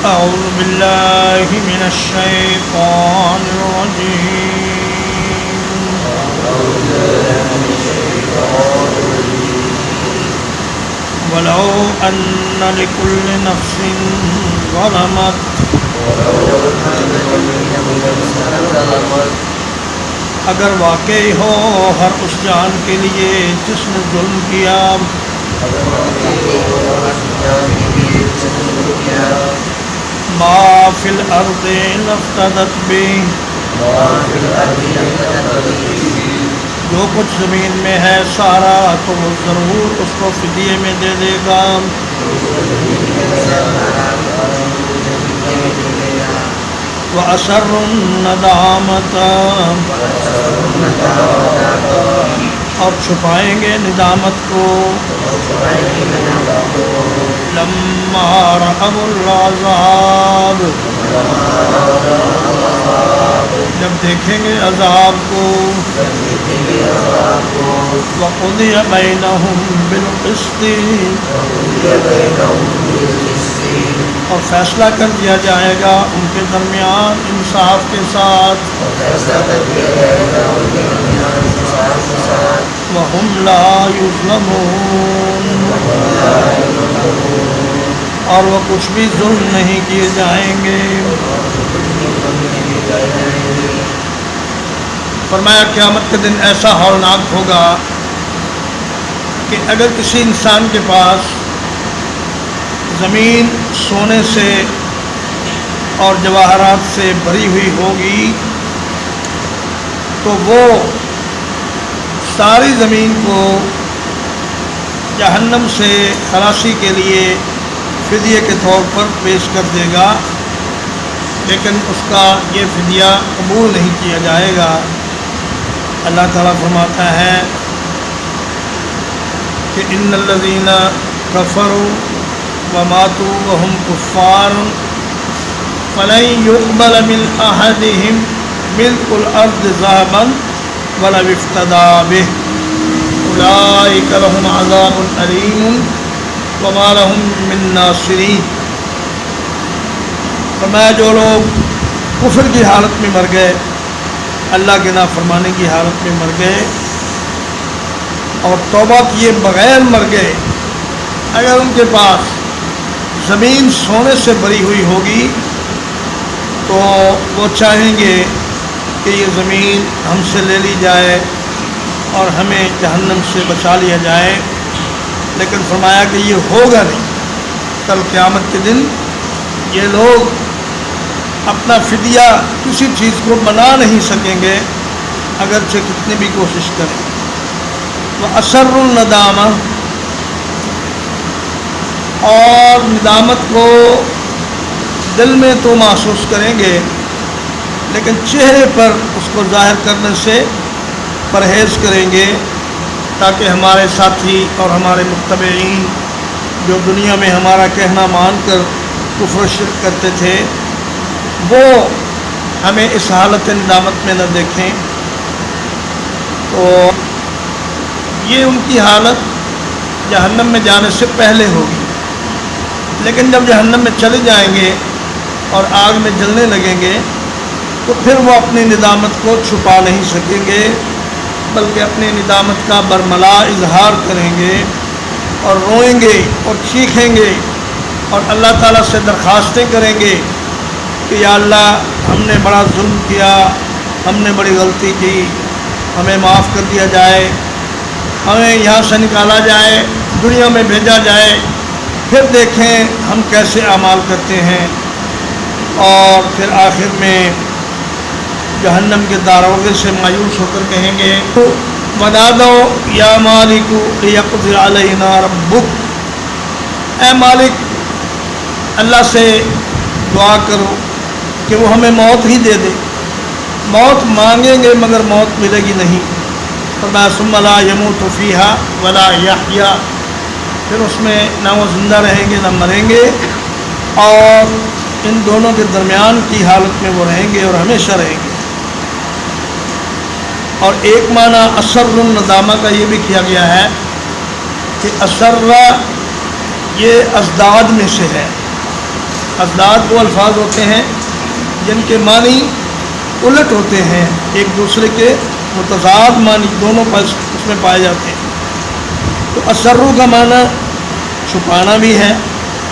أعوذ بالله من الشيطان الرجيم ولو أن لكل نفس ظلمت اگر واقعی ہو ہر اس جان کے لیے جس نے ظلم کیا ما فی الارض لافتدت به جو کچھ زمین میں ہے سارا تو وہ ضرور اس کو فدیے میں دے دے گا وَأَسَرُّ النَّدَامَةَ اور چھپائیں گے ندامت کو لَمَّا رَأَوُا الْعَذَابَ جب دیکھیں گے عذاب کو وَقُضِيَ بَيْنَهُمْ بِالْقِسْطِ اور فیصلہ کر دیا جائے گا ان کے درمیان انصاف کے ساتھ وَهُمْ لَا يُظْلَمُونَ اور وہ کچھ بھی ظلم نہیں کیے جائیں گے۔ فرمایا قیامت کے دن ایسا ہولناک ہوگا کہ اگر کسی انسان کے پاس زمین سونے سے اور جواہرات سے بھری ہوئی ہوگی تو وہ ساری زمین کو جہنم سے خلاصی کے لیے فدیے کے طور پر پیش کر دے گا، لیکن اس کا یہ فدیہ قبول نہیں کیا جائے گا۔ اللہ تعالیٰ فرماتا ہے کہ ان الذین کفروا وماتوا وهم کفار فلن يقبل من احدهم ملء الارض ذهبا ولو افتدى به اولئک لهم عذاب الیم وما لهم من ناصرین۔ فرمایا جو لوگ کفر کی حالت میں مر گئے، اللہ کے نافرمانی کی حالت میں مر گئے اور توبہ کیے بغیر مر گئے، اگر ان کے پاس زمین سونے سے بھری ہوئی ہوگی تو وہ چاہیں گے کہ یہ زمین ہم سے لے لی جائے اور ہمیں جہنم سے بچا لیا جائے، لیکن فرمایا کہ یہ ہوگا نہیں۔ کل قیامت کے دن یہ لوگ اپنا فدیہ کسی چیز کو بنا نہیں سکیں گے اگرچہ کتنی بھی کوشش کریں۔ وَأَسَرُّ النَّدَامَةَ اور ندامت کو دل میں تو محسوس کریں گے لیکن چہرے پر اس کو ظاہر کرنے سے پرہیز کریں گے تاکہ ہمارے ساتھی اور ہمارے متبعین جو دنیا میں ہمارا کہنا مان کر کفر و شرک کرتے تھے وہ ہمیں اس حالت ندامت میں نہ دیکھیں۔ تو یہ ان کی حالت جہنم میں جانے سے پہلے ہوگی، لیکن جب جہنم میں چلے جائیں گے اور آگ میں جلنے لگیں گے تو پھر وہ اپنی ندامت کو چھپا نہیں سکیں گے بلکہ اپنی ندامت کا برملا اظہار کریں گے اور روئیں گے اور چیخیں گے اور اللہ تعالیٰ سے درخواستیں کریں گے کہ یا اللہ ہم نے بڑا ظلم کیا، ہم نے بڑی غلطی کی، ہمیں معاف کر دیا جائے، ہمیں یہاں سے نکالا جائے، دنیا میں بھیجا جائے، پھر دیکھیں ہم کیسے اعمال کرتے ہیں۔ اور پھر آخر میں جہنم کے داروغے سے مایوس ہو کر کہیں گے وَنَادَوْا يَا مَالِكُ لِيَقْضِ عَلَيْنَا رَبُّكَ، اے مالک اللہ سے دعا کرو کہ وہ ہمیں موت ہی دے دے۔ موت مانگیں گے مگر موت ملے گی نہیں۔ فرمایا ثُمَّ لَا يَمُوتُ فِيهَا وَلَا يَحْيَا، پھر اس میں نہ وہ زندہ رہیں گے نہ مریں گے اور ان دونوں کے درمیان کی حالت میں وہ رہیں گے اور ہمیشہ رہیں گے۔ اور ایک معنی اسر الندامہ کا یہ بھی کیا گیا ہے کہ اسرہ یہ ازداد میں سے ہے، اضداد وہ الفاظ ہوتے ہیں جن کے معنی الٹ ہوتے ہیں، ایک دوسرے کے متضاد معنی دونوں اس میں پائے جاتے ہیں۔ تو اسرو کا معنی چھپانا بھی ہے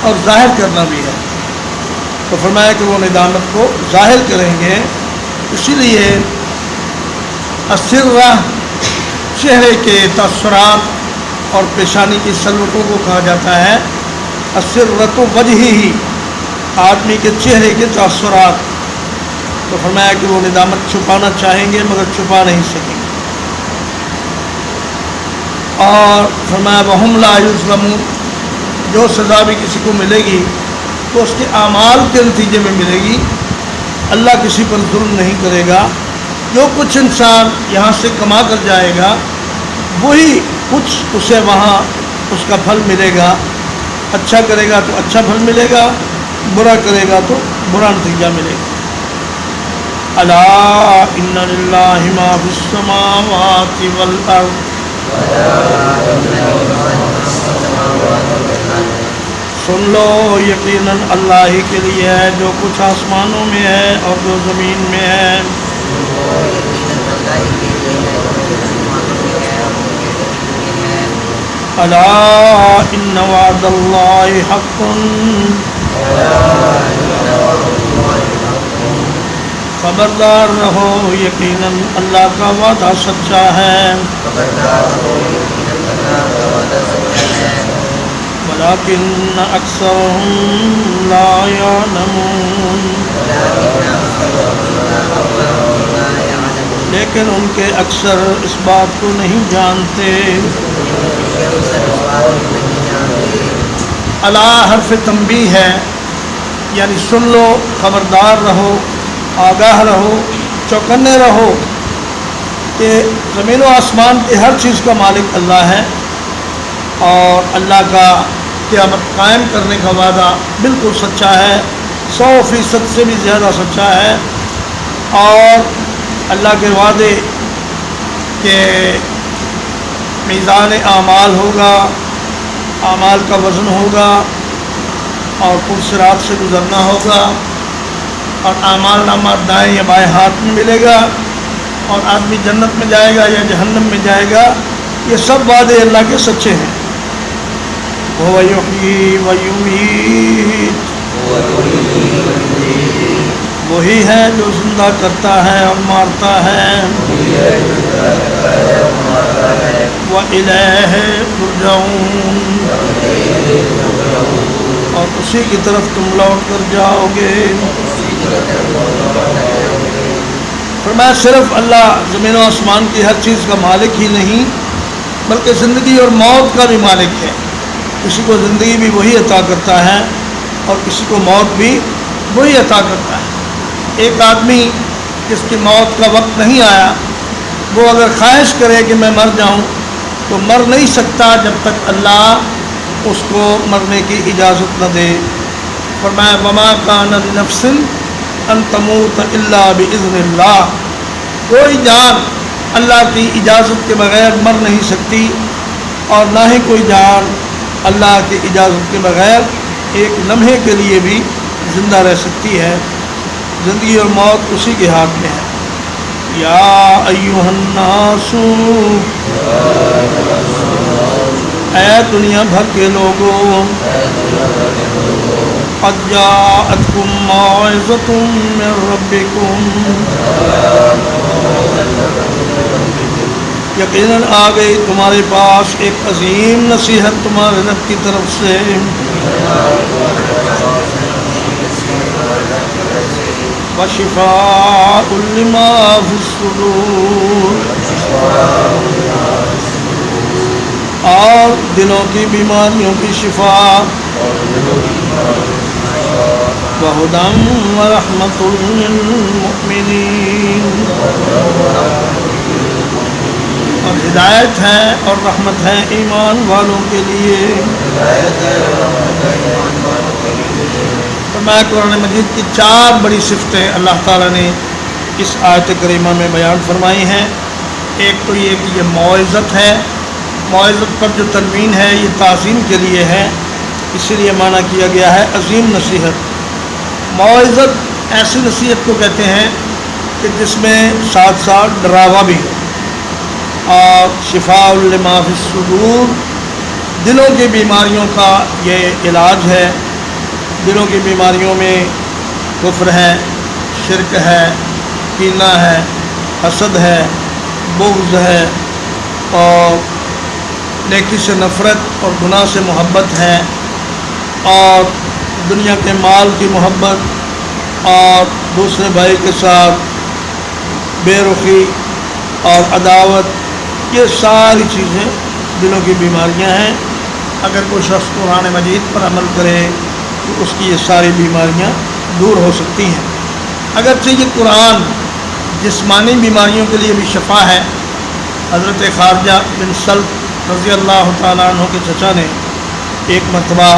اور ظاہر کرنا بھی ہے، تو فرمایا کہ وہ ندامت کو ظاہر کریں گے۔ اسی لیے اسرہ چہرے کے تاثرات اور پیشانی کی سلوٹوں کو کہا جاتا ہے اسرۃ وجہہ، آدمی کے چہرے کے تاثرات۔ تو فرمایا کہ وہ ندامت چھپانا چاہیں گے مگر چھپا نہیں سکیں گے۔ اور فرمایا وہم لا یظلمون، جو سزا بھی کسی کو ملے گی تو اس کے اعمال کے نتیجے میں ملے گی، اللہ کسی پر ظلم نہیں کرے گا۔ جو کچھ انسان یہاں سے کما کر جائے گا وہی کچھ اسے وہاں اس کا پھل ملے گا، اچھا کرے گا تو اچھا پھل ملے گا، برا کرے گا تو برا نتیجہ ملے گا۔ الا ان للہ ما فی السماوات والارض، سن لو یقیناً اللہ ہی کے لیے ہے جو کچھ آسمانوں میں ہے اور جو زمین میں ہے۔ الا ان وعد اللہ حق، خبردار رہو یقیناً اللہ کا وعدہ سچا ہے۔ ولكن أكثرهم لا يعلمون، لیکن ان کے اکثر اس بات کو نہیں جانتے۔ الا حرف تنبیہ ہے، یعنی سن لو، خبردار رہو، آگاہ رہو، چوکنے رہو کہ زمین و آسمان کی ہر چیز کا مالک اللہ ہے، اور اللہ کا قیامت قائم کرنے کا وعدہ بالکل سچا ہے، 100% سے بھی زیادہ سچا ہے۔ اور اللہ کے وعدے کہ میزان اعمال ہوگا، اعمال کا وزن ہوگا اور پرصراط سے گزرنا ہوگا، اور اعمال نامہ دائیں یا بائیں ہاتھ میں ملے گا، اور آدمی جنت میں جائے گا یا جہنم میں جائے گا، یہ سب وعدے اللہ کے سچے ہیں۔ وہ یحیی و یمیت، وہی ہے جو زندہ کرتا ہے اور مارتا ہے۔ وَإِلَیہِ تُرْجَعُونَ، اور اسی کی طرف تم لوٹ کر جاؤ گے۔ فرمایا صرف اللہ زمین و آسمان کی ہر چیز کا مالک ہی نہیں بلکہ زندگی اور موت کا بھی مالک ہے۔ کسی کو زندگی بھی وہی عطا کرتا ہے اور کسی کو موت بھی وہی عطا کرتا ہے۔ ایک آدمی جس کی موت کا وقت نہیں آیا، وہ اگر خواہش کرے کہ میں مر جاؤں تو مر نہیں سکتا جب تک اللہ اس کو مرنے کی اجازت نہ دے۔ فرمایا وما کان لنفس ان تموت الا باذن اللہ، کوئی جان اللہ کی اجازت کے بغیر مر نہیں سکتی، اور نہ ہی کوئی جان اللہ کی اجازت کے بغیر ایک لمحے کے لیے بھی زندہ رہ سکتی ہے۔ زندگی اور موت اسی کے ہاتھ میں ہے۔ یا ایھا الناس، اے دنیا بھر کے لوگوں، قد جاءتکم موعظۃ من ربکم، یقیناً آ گئی تمہارے پاس ایک عظیم نصیحت تمہارے رب کی طرف سے۔ وشفاء لما فی الصدور، اور دلوں کی بیماریوں کی شفا۔ وہدی ورحمۃ للمؤمنین، اور ہدایت ہے اور رحمت ہے ایمان والوں کے لیے۔ فرمایا قرآن مجید کی 4 بڑی صفتیں اللہ تعالیٰ نے اس آیت کریمہ میں بیان فرمائی ہیں۔ ایک تو یہ کہ یہ موعظت ہے، موعظت پر جو تنوین ہے یہ تعظیم کے لیے ہے، اسی لیے معنی کیا گیا ہے عظیم نصیحت۔ موعظت ایسی نصیحت کو کہتے ہیں کہ جس میں ساتھ ساتھ ڈراوا بھی ہو، اور شفاء لما فی الصدور، دلوں کی بیماریوں کا یہ علاج ہے۔ دلوں کی بیماریوں میں کفر ہے، شرک ہے، کینہ ہے، حسد ہے، بغض ہے، اور نیکی سے نفرت اور گناہ سے محبت ہے، اور دنیا کے مال کی محبت، اور دوسرے بھائی کے ساتھ بے رخی اور عداوت، یہ ساری چیزیں دلوں کی بیماریاں ہیں۔ اگر کوئی شخص قرآن مجید پر عمل کرے تو اس کی یہ ساری بیماریاں دور ہو سکتی ہیں۔ اگرچہ یہ قرآن جسمانی بیماریوں کے لیے بھی شفا ہے۔ حضرت خارجہ بن سلط رضی اللہ تعالیٰ عنہ کے چچا نے ایک مرتبہ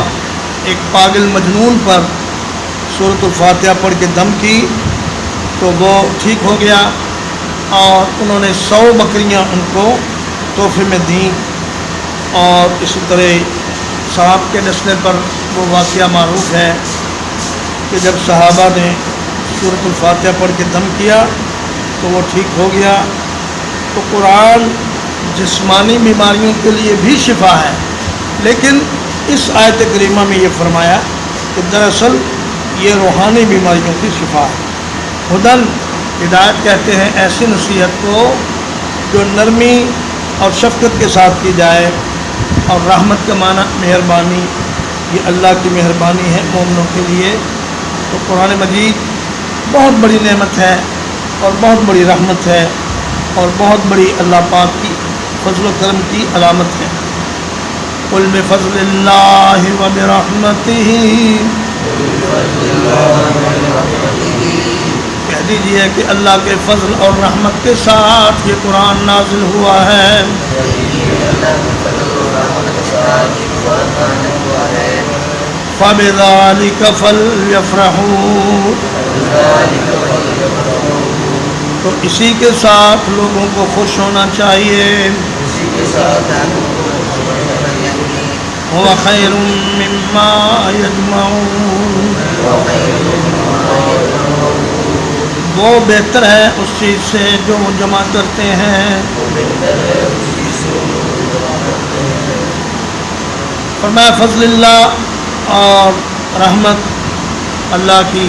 ایک پاگل مجنون پر سورۃ الفاتحہ پڑھ کے دم کی تو وہ ٹھیک ہو گیا، اور انہوں نے 100 بکریاں ان کو تحفے میں دیں۔ اور اسی طرح سانپ کے ڈسنے پر وہ واقعہ معروف ہے کہ جب صحابہ نے سورۃ الفاتحہ پڑھ کے دم کیا تو وہ ٹھیک ہو گیا۔ تو قرآن جسمانی بیماریوں کے لیے بھی شفا ہے، لیکن اس آیت کریمہ میں یہ فرمایا کہ دراصل یہ روحانی بیماریوں کی شفا ہے۔ ہدن، ہدایت کہتے ہیں ایسی نصیحت کو جو نرمی اور شفقت کے ساتھ کی جائے، اور رحمت کا معنی مہربانی، یہ اللہ کی مہربانی ہے مومنوں کے لیے۔ تو قرآن مجید بہت بڑی نعمت ہے اور بہت بڑی رحمت ہے اور بہت بڑی اللہ پاک کی فضل و کرم کی علامت ہے۔ قل بفضل اللہ وبرحمتہ، کہہ دیجئے کہ اللہ کے فضل اور رحمت کے ساتھ یہ قرآن نازل ہوا ہے۔ فَبِذَلِكَ فَلْيَفْرَحُوا، تو اسی کے ساتھ لوگوں کو خوش ہونا چاہیے۔ هُوَ خَيْرٌ مِّمَّا يَجْمَعُونَ، وہ بہتر ہے اس چیز سے جو وہ جمع کرتے ہیں۔ فرمایا فضل اللہ اور رحمت اللہ کی،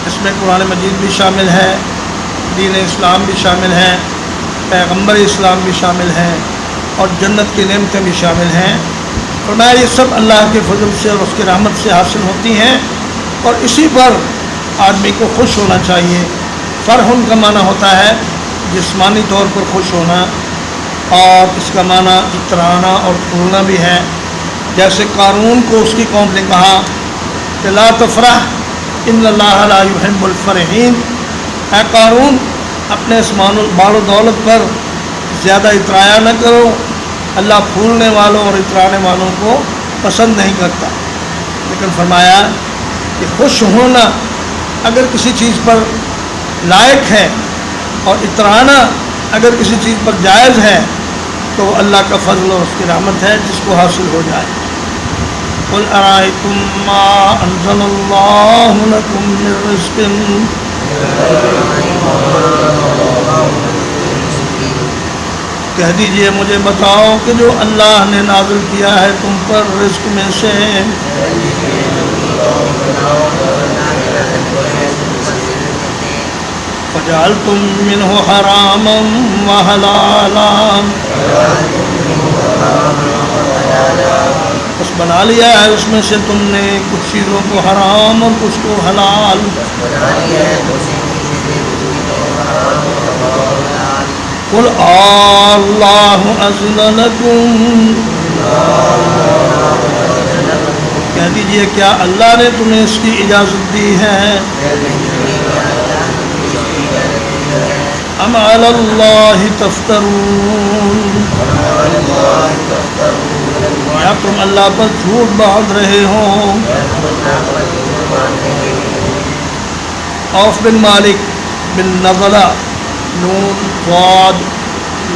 اس میں قرآن مجید بھی شامل ہے، دین اسلام بھی شامل ہے، پیغمبر اسلام بھی شامل ہیں، اور جنت کی نعمتیں بھی شامل ہیں۔ فرمایا یہ سب اللہ کے فضل سے اور اس کی رحمت سے حاصل ہوتی ہیں، اور اسی پر آدمی کو خوش ہونا چاہیے۔ فرح کا معنی ہوتا ہے جسمانی طور پر خوش ہونا، اور اس کا معنی اترانا اور پھولنا بھی ہے۔ جیسے قارون کو اس کی قوم نے کہا کہ لا تفرح ان اللہ لا يحب الفرحین، اے قارون اپنے اس مال و دولت پر زیادہ اترایا نہ کرو، اللہ پھولنے والوں اور اترانے والوں کو پسند نہیں کرتا۔ لیکن فرمایا کہ خوش ہونا اگر کسی چیز پر لائق ہے اور اترانا اگر کسی چیز پر جائز ہے تو وہ اللہ کا فضل اور اس کی رحمت ہے جس کو حاصل ہو جائے۔ قُلْ أَرَأَيْتُمْ مَا أَنزَلَ اللَّهُ لَكُم مِّن رِّزْقٍ، کہہ دیجئے مجھے بتاؤ کہ جو اللہ نے نازل کیا ہے تم پر رزق میں سے، فَجَعَلْتُم مِّنْهُ حَرَامًا وَحَلَالًا، بس بنا لیا ہے اس میں سے تم نے کچھ چیزوں کو حرام اور کچھ کو حلال۔ قُلْ اللَّهُ أَذِنَ لَكُمْ، کہہ دیجئے کیا اللہ نے تمہیں اس کی اجازت دی ہے؟ أَمْ عَلَى اللَّهِ تَفْتَرُونَ، یا تم اللہ پر جھوٹ باندھ رہے ہو۔ عوف بن مالک بن نضلہ، نون ضاد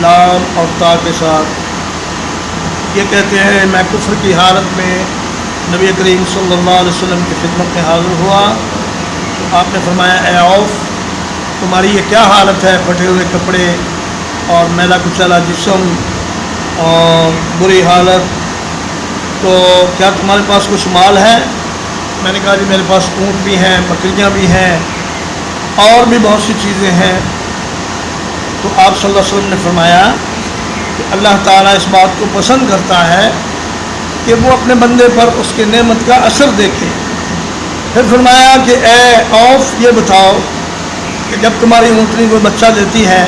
لام اور تا کے ساتھ، یہ کہتے ہیں میں کفر کی حالت میں نبی کریم صلی اللہ علیہ وسلم کی خدمت میں حاضر ہوا آپ نے فرمایا اے عوف تمہاری یہ کیا حالت ہے، پھٹے ہوئے کپڑے اور میلا کچلا جسم اور بری حالت، تو کیا تمہارے پاس کچھ مال ہے؟ میں نے کہا جی میرے پاس اونٹ بھی ہیں، بکریاں بھی ہیں اور بھی بہت سی چیزیں ہیں۔ تو آپ صلی اللہ علیہ وسلم نے فرمایا کہ اللہ تعالیٰ اس بات کو پسند کرتا ہے کہ وہ اپنے بندے پر اس کے نعمت کا اثر دیکھے۔ پھر فرمایا کہ اے عوف یہ بتاؤ کہ جب تمہاری اونٹنی کوئی بچہ دیتی ہے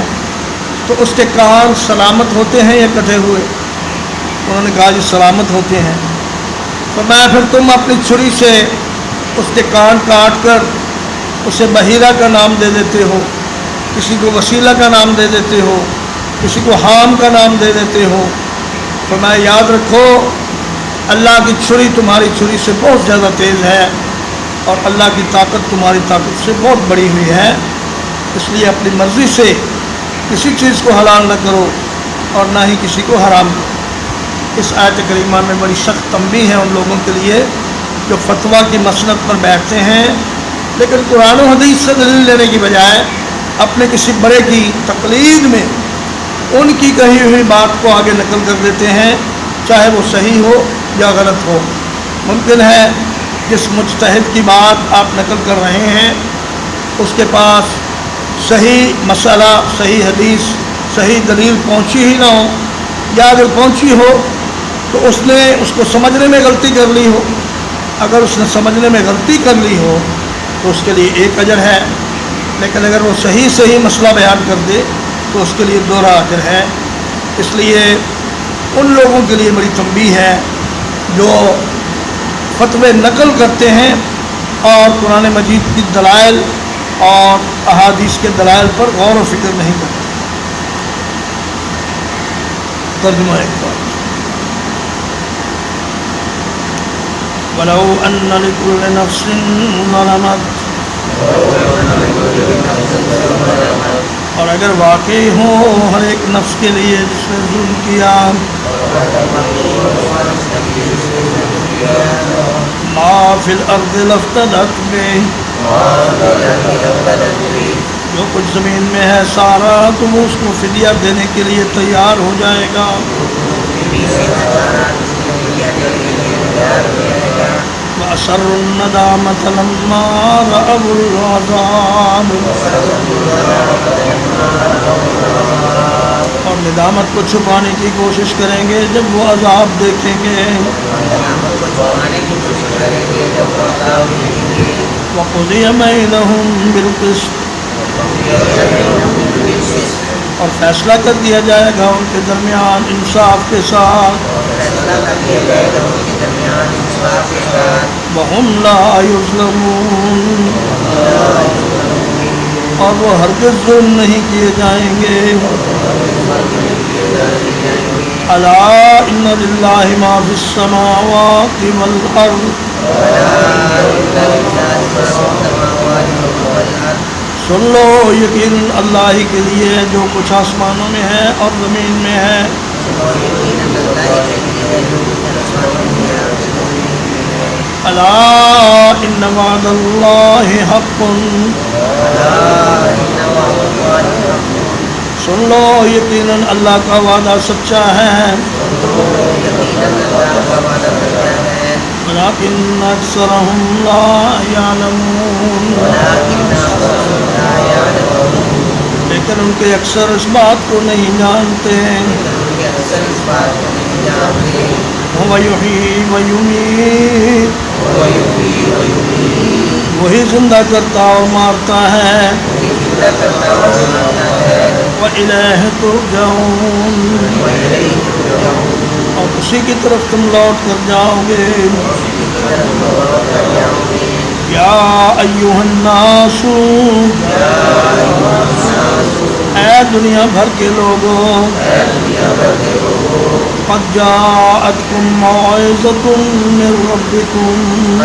تو اس کے کان سلامت ہوتے ہیں یا کٹے ہوئے؟ انہوں نے کہا جی سلامت ہوتے ہیں۔ فرمایا پھر تم اپنی چھری سے اس کے کان کاٹ کر اسے بحیرہ کا نام دے دیتے ہو، کسی کو وسیلہ کا نام دے دیتے ہو، کسی کو حام کا نام دے دیتے ہو۔ فرمایا یاد رکھو اللہ کی چھری تمہاری چھری سے بہت زیادہ تیز ہے اور اللہ کی طاقت تمہاری طاقت سے بہت بڑی ہوئی ہے، اس لیے اپنی مرضی سے کسی چیز کو حلال نہ کرو اور نہ ہی کسی کو حرام کرو۔ اس آیت کریمہ میں بڑی سخت تنبیہ ہے ان لوگوں کے لیے جو فتویٰ کی مسند پر بیٹھتے ہیں لیکن قرآن و حدیث سے دلیل لینے کی بجائے اپنے کسی بڑے کی تقلید میں ان کی کہی ہوئی بات کو آگے نقل کر دیتے ہیں، چاہے وہ صحیح ہو یا غلط ہو۔ ممکن ہے جس مجتہد کی بات آپ نقل کر رہے ہیں اس کے پاس صحیح مسئلہ، صحیح حدیث، صحیح دلیل پہنچی ہی نہ ہو، یا اگر پہنچی ہو تو اس نے اس کو سمجھنے میں غلطی کر لی ہو۔ اگر اس نے سمجھنے میں غلطی کر لی ہو تو اس کے لیے ایک اجر ہے، لیکن اگر وہ صحیح مسئلہ بیان کر دے تو اس کے لیے دوہرا اجر ہے۔ اس لیے ان لوگوں کے لیے بڑی تنبیہ ہے جو فتوے نقل کرتے ہیں اور قرآن مجید کی دلائل اور احادیث کے دلائل پر غور و فکر نہیں کرتے۔ ترجمہ ایک بار وَلَوْ أَنَّ لِكُلِّ نَفْسٍ ظَلَمَتْ، اور اگر واقعی ہو ہر ایک نفس کے لیے جس نے ظلم کیا، مَا فِي الْأَرْضِ لَافْتَدَتْ بِهِ، جو کچھ زمین میں ہے سارا تو وہ اس کو فدیہ دینے کے لیے تیار ہو جائے گا۔ وَأَسَرُّوا النَّدَامَةَ لَمَّا رَأَوُا الْعَذَابَ، اور ندامت کو چھپانے کی کوشش کریں گے جب وہ عذاب دیکھیں گے۔ وَقُضِيَ بَيْنَهُم بِالْقِسْطِ، اور فیصلہ کر دیا جائے گا ان کے درمیان انصاف کے ساتھ۔ وَهُمْ لَا يُظْلَمُونَ، اور وہ ہرگز ظلم نہیں کیے جائیں گے۔ أَلَا إِنَّ لِلَّهِ مَا فِي السَّمَاوَاتِ وَالْأَرْضِ، سن لو یقین اللہ ہی کے لیے جو کچھ آسمانوں میں ہے اور زمین میں ہے۔ الا ان وعد اللہ حق، سن لو یقیناً اللہ کا وعدہ سچا ہے۔ ولكن أكثرهم لا يعلمون، لیکن ان کے اکثر اس بات کو نہیں جانتے۔ هو يحيي ويميت، وہی زندہ کرتا اور مارتا ہے۔ وإليه ترجعون، اور اسی کی طرف تم لوٹ کر جاؤ گے۔ یا ایھا الناس، اے دنیا بھر کے لوگوں، قد جاءتکم موعظۃ من ربکم،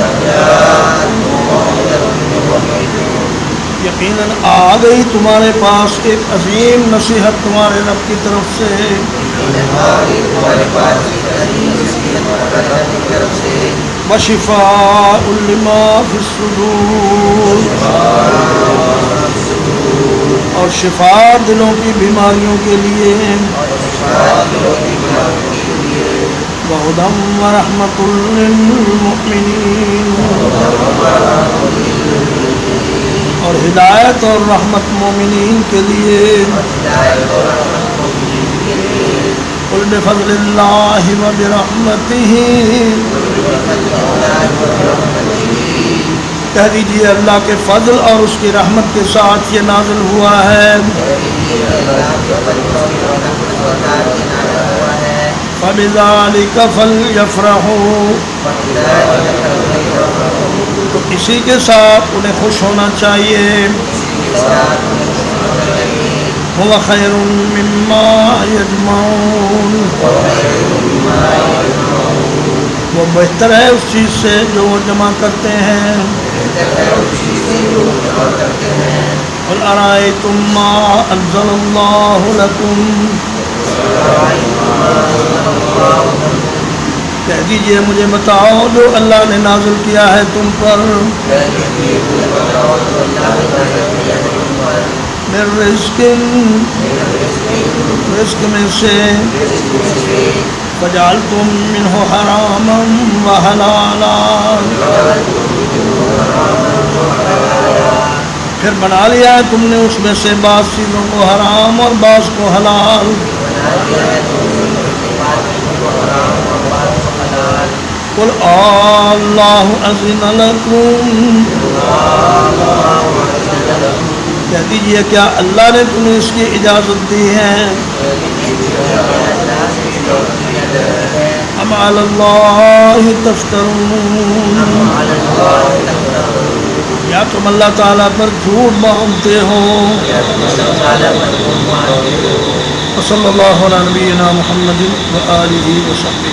یقیناً آ گئی تمہارے پاس ایک عظیم نصیحت تمہارے رب کی طرف سے۔ وشفاء لما في الصدور، اور شفا دلوں کی بیماریوں کے لیے، وہدی ورحمۃ للمؤمنین، اور ہدایت اور رحمت مومنین کے لیے، قل بفضل اللہ وبرحمتہ، کہہ دیجیے اللہ کے فضل اور اس کی رحمت کے ساتھ یہ نازل ہوا ہے۔ فَبِذَلِكَ فَلْيَفْرَحُوا، تو اسی کے ساتھ انہیں خوش ہونا چاہیے۔ هُوَ خَيْرٌ مِّمَّا يَجْمَعُونَ، وہ بہتر ہے اس چیز سے جو وہ جمع کرتے ہیں۔ قُلْ أَرَأَيْتُم مَّا أَنزَلَ اللَّهُ لَكُمْ، کہہ دیجئے مجھے بتاؤ جو اللہ نے نازل کیا ہے تم پر، من رزق، رزق میں سے، فجعلتم منه حراما وحلالا، پھر بنا لیا ہے تم نے اس میں سے بعض چیزوں کو حرام اور بعض کو حلال۔ قل اللہ اذن لکم، کہہ دیجئے کیا اللہ نے تمہیں اس کی اجازت دی ہے؟ ام علی اللہ تفترون، یا تم اللہ تعالیٰ پر جھوٹ باندھتے ہو؟ صلی اللہ علیہ نبینا محمد وآلہ وصحبہ۔